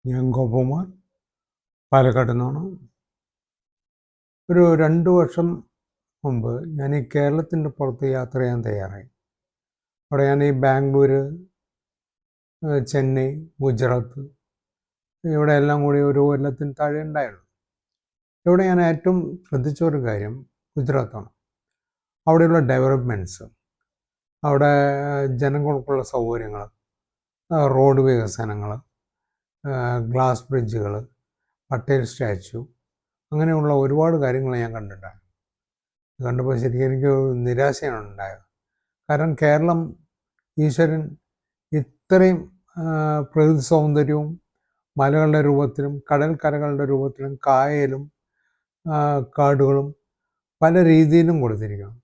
ഞാൻ ഗോപകുമാർ, പാലക്കാട് നിന്നാണ്. ഒരു 2 വർഷം മുമ്പ് ഞാൻ ഈ കേരളത്തിൻ്റെ പുറത്ത് യാത്ര ചെയ്യാൻ തയ്യാറായി. അവിടെ ഞാൻ ഈ ബാംഗ്ലൂർ, ചെന്നൈ, ഗുജറാത്ത് ഇവിടെ എല്ലാം കൂടി ഒരു കൊല്ലത്തിന് താഴെ ഉണ്ടായിരുന്നു. ഇവിടെ ഞാൻ ഏറ്റവും ശ്രദ്ധിച്ച ഒരു കാര്യം ഗുജറാത്താണ്. അവിടെയുള്ള ഡെവലപ്മെൻറ്റ്സ്, അവിടെ ജനങ്ങൾക്കുള്ള സൗകര്യങ്ങൾ, റോഡ് വികസനങ്ങൾ, ഗ്ലാസ് ബ്രിഡ്ജുകൾ, പട്ടേൽ സ്റ്റാച്യു, അങ്ങനെയുള്ള ഒരുപാട് കാര്യങ്ങൾ ഞാൻ കണ്ടിട്ടാണ്. കണ്ടപ്പോൾ ശരിക്കും എനിക്ക് നിരാശയാണ് ഉണ്ടായത്. കാരണം കേരളം ഈശ്വരൻ ഇത്രയും പ്രകൃതി സൗന്ദര്യവും മലകളുടെ രൂപത്തിലും കടൽക്കരകളുടെ രൂപത്തിലും കായലും കാടുകളും പല രീതിയിലും കൊടുത്തിരിക്കണം.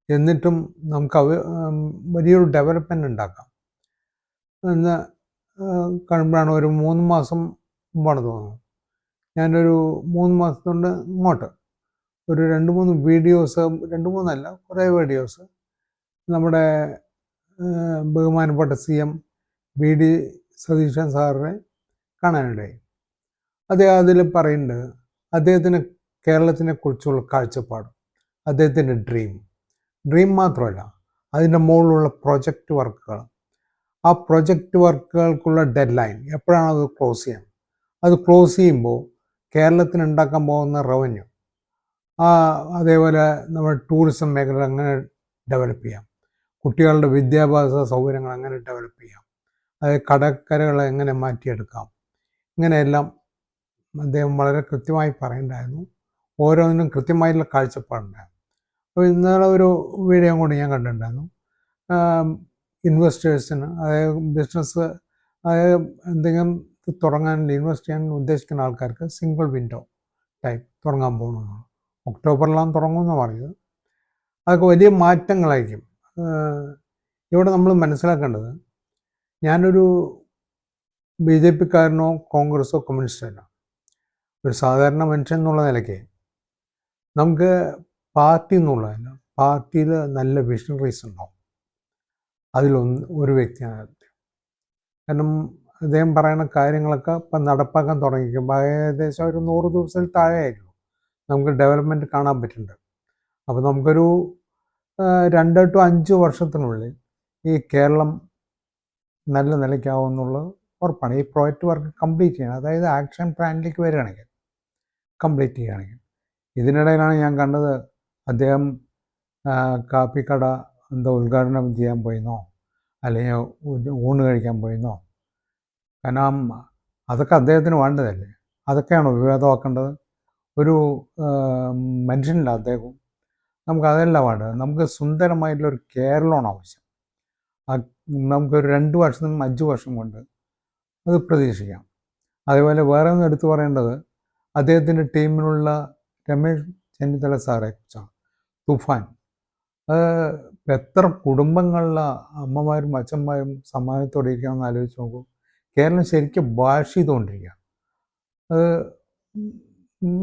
എന്നിട്ടും നമുക്ക് വലിയൊരു ഡെവലപ്മെൻ്റ് ഉണ്ടാക്കാം എന്ന് കാണുമ്പോഴാണ് ഒരു 3 മാസം മുമ്പാണ് തോന്നുന്നത്. ഞാനൊരു 3 മാസത്തുകൊണ്ട് ഇങ്ങോട്ട് ഒരു 2-3 വീഡിയോസ്, 2-3 അല്ല കുറേ വീഡിയോസ് നമ്മുടെ ബഹുമാനപ്പെട്ട CM VD സതീശൻ സാറിനെ കാണാനിടയായി. അദ്ദേഹം അതിൽ പറയുന്നുണ്ട് അദ്ദേഹത്തിന് കേരളത്തിനെ കുറിച്ചുള്ള കാഴ്ചപ്പാട്, അദ്ദേഹത്തിൻ്റെ ഡ്രീം മാത്രമല്ല അതിൻ്റെ മുകളിലുള്ള പ്രൊജക്റ്റ് വർക്കുകൾ, ആ പ്രൊജക്റ്റ് വർക്കുകൾക്കുള്ള ഡെഡ് ലൈൻ എപ്പോഴാണ് അത് ക്ലോസ് ചെയ്യാൻ, അത് ക്ലോസ് ചെയ്യുമ്പോൾ കേരളത്തിന് ഉണ്ടാക്കാൻ പോകുന്ന റവന്യൂ, അതേപോലെ നമ്മുടെ ടൂറിസം മേഖല എങ്ങനെ ഡെവലപ്പ് ചെയ്യാം, കുട്ടികളുടെ വിദ്യാഭ്യാസ സൗകര്യങ്ങൾ എങ്ങനെ ഡെവലപ്പ് ചെയ്യാം, അതായത് കടക്കരകളെ എങ്ങനെ മാറ്റിയെടുക്കാം, ഇങ്ങനെയെല്ലാം അദ്ദേഹം വളരെ കൃത്യമായി പറയുന്നുണ്ടായിരുന്നു. ഓരോന്നിനും കൃത്യമായിട്ടുള്ള കാഴ്ചപ്പാടുണ്ടായിരുന്നു. അപ്പോൾ ഇന്നലെ ഒരു വീഡിയോ കൂടി ഞാൻ കണ്ടിട്ടുണ്ടായിരുന്നു. ഇൻവെസ്റ്റേഴ്സിന്, അതായത് ബിസിനസ്, അതായത് എന്തെങ്കിലും തുടങ്ങാൻ ഇൻവെസ്റ്റ് ചെയ്യാൻ ഉദ്ദേശിക്കുന്ന ആൾക്കാർക്ക് സിംഗിൾ വിൻഡോ ടൈപ്പ് തുടങ്ങാൻ പോകുന്നതാണ്. ഒക്ടോബറിലാണ് തുടങ്ങുമെന്ന് പറഞ്ഞത്. അതൊക്കെ വലിയ മാറ്റങ്ങളായിരിക്കും. ഇവിടെ നമ്മൾ മനസ്സിലാക്കേണ്ടത്, ഞാനൊരു BJP-ക്കാരനോ കോൺഗ്രസോ കമ്മ്യൂണിസ്റ്റോ അല്ല. ഒരു സാധാരണ മനുഷ്യൻ എന്നുള്ള നിലയ്ക്ക് നമുക്ക് പാർട്ടി എന്നുള്ളതല്ല, പാർട്ടിയിൽ നല്ല വിഷണറീസ് ഉണ്ടാവും. ഒരു വ്യക്തിയാണ് അദ്ദേഹം. കാരണം അദ്ദേഹം പറയുന്ന കാര്യങ്ങളൊക്കെ ഇപ്പം നടപ്പാക്കാൻ തുടങ്ങിക്കുമ്പോൾ ഏകദേശം ഒരു 100 ദിവസത്തിൽ താഴെയായിരുന്നു നമുക്ക് ഡെവലപ്മെൻറ്റ് കാണാൻ പറ്റുന്നുണ്ട്. അപ്പോൾ നമുക്കൊരു 2 to 5 വർഷത്തിനുള്ളിൽ ഈ കേരളം നല്ല നിലയ്ക്കാവുമെന്നുള്ളത് ഉറപ്പാണ്. ഈ പ്രോജക്റ്റ് വർക്ക് കംപ്ലീറ്റ് ചെയ്യണം, അതായത് ആക്ഷൻ പ്ലാനിലേക്ക് വരികയാണെങ്കിൽ, കംപ്ലീറ്റ് ചെയ്യുകയാണെങ്കിൽ. ഇതിനിടയിലാണ് ഞാൻ കണ്ടത് അദ്ദേഹം കാപ്പിക്കട ഉദ്ഘാടനം ചെയ്യാൻ പോയിന്നോ അല്ലെങ്കിൽ ഊണ് കഴിക്കാൻ പോയിന്നോ. കാരണം അതൊക്കെ അദ്ദേഹത്തിന് വേണ്ടതല്ലേ, അതൊക്കെയാണോ വിവാദമാക്കേണ്ടത്? ഒരു മനുഷ്യനില്ല അദ്ദേഹം. നമുക്കതല്ല വേണ്ടത്. നമുക്ക് സുന്ദരമായിട്ടുള്ളൊരു കേരളമാണ് ആവശ്യം. നമുക്കൊരു 2 വർഷം 5 വർഷം കൊണ്ട് അത് പ്രതീക്ഷിക്കാം. അതേപോലെ വേറെ ഒന്ന് എടുത്തു പറയേണ്ടത് അദ്ദേഹത്തിൻ്റെ ടീമിലുള്ള രമേശ് ചെന്നിത്തല സാറെ കുറിച്ചാണ്. തുഫാൻ, എത്ര കുടുംബങ്ങളിലെ അമ്മമാരും അച്ഛന്മാരും സമ്മാനത്തോടെ ഇരിക്കണമെന്ന് ആലോചിച്ച് നോക്കൂ. കേരളം ശരിക്കും വാഷ് ചെയ്തുകൊണ്ടിരിക്കുക. അത്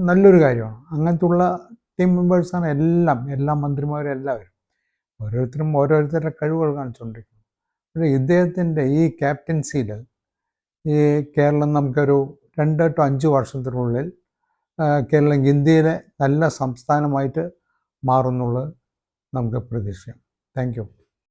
നല്ലൊരു കാര്യമാണ്. അങ്ങനത്തുള്ള ടീം മെമ്പേഴ്സാണ് എല്ലാ മന്ത്രിമാരും എല്ലാവരും. ഓരോരുത്തരും ഓരോരുത്തരുടെ കഴിവുകൾ കാണിച്ചുകൊണ്ടിരിക്കുന്നു. പക്ഷേ ഇദ്ദേഹത്തിൻ്റെ ഈ ക്യാപ്റ്റൻസിയിൽ ഈ കേരളം നമുക്കൊരു 2 to 5 വർഷത്തിനുള്ളിൽ കേരളം ഇന്ത്യയിലെ നല്ല സംസ്ഥാനമായിട്ട് മാറുന്നുള്ളത് നമുക്ക് പ്രതീക്ഷിക്കാം. Thank you.